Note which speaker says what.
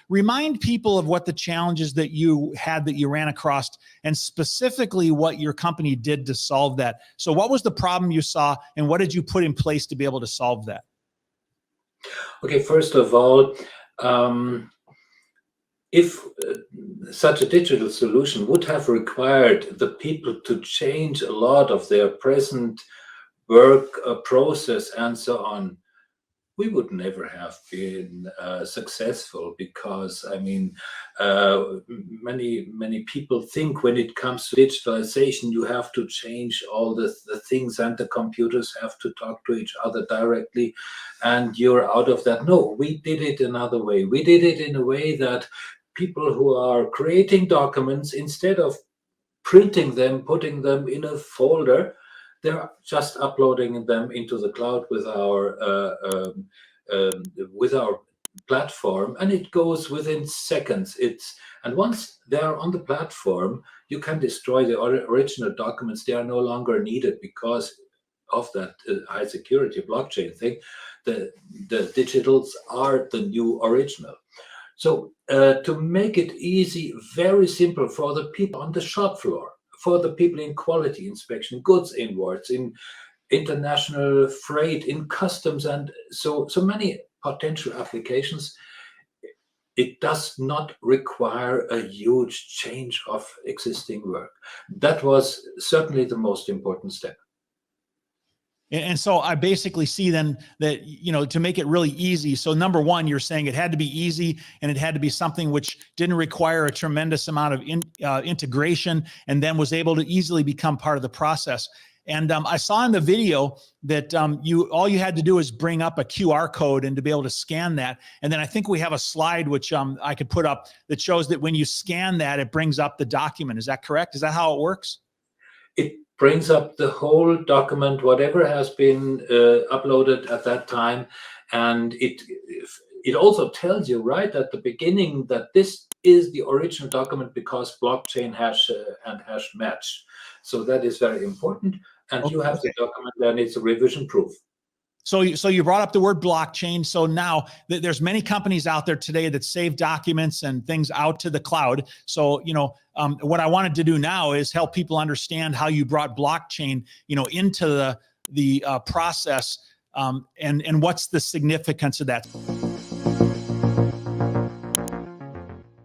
Speaker 1: Remind people of what the challenges that you had that you ran across, and specifically what your company did to solve that. So what was the problem you saw, and what did you put in place to be able to solve that?
Speaker 2: Okay, first of all, if such a digital solution would have required the people to change a lot of their present work process and so on, we would never have been successful, because I mean, many people think when it comes to digitalization, you have to change all the things, and the computers have to talk to each other directly, and you're out of that. No, we did it another way. We did it in a way that people who are creating documents, instead of printing them, putting them in a folder, they're just uploading them into the cloud with our platform, and it goes within seconds. And once they are on the platform, you can destroy the original documents. They are no longer needed because of that high security blockchain thing. The digitals are the new original. So to make it easy, very simple for the people on the shop floor, for the people in quality inspection, goods inwards, in international freight, in customs, and so many potential applications, it does not require a huge change of existing work. That was certainly the most important step.
Speaker 1: And so I basically see then that, you know, to make it really easy. So number one, you're saying it had to be easy, and it had to be something which didn't require a tremendous amount of integration, and then was able to easily become part of the process. And I saw in the video that all you had to do is bring up a QR code and to be able to scan that. And then I think we have a slide which I could put up that shows that when you scan that, it brings up the document. Is that correct? Is that how it works?
Speaker 2: It brings up the whole document, whatever has been uploaded at that time. And it also tells you right at the beginning that this is the original document, because blockchain hash and hash match. So that is very important. And you have the document, and it's revision proof.
Speaker 1: So you brought up the word blockchain. So now there's many companies out there today that save documents and things out to the cloud. So, you know, what I wanted to do now is help people understand how you brought blockchain, you know, into the process, and what's the significance of that.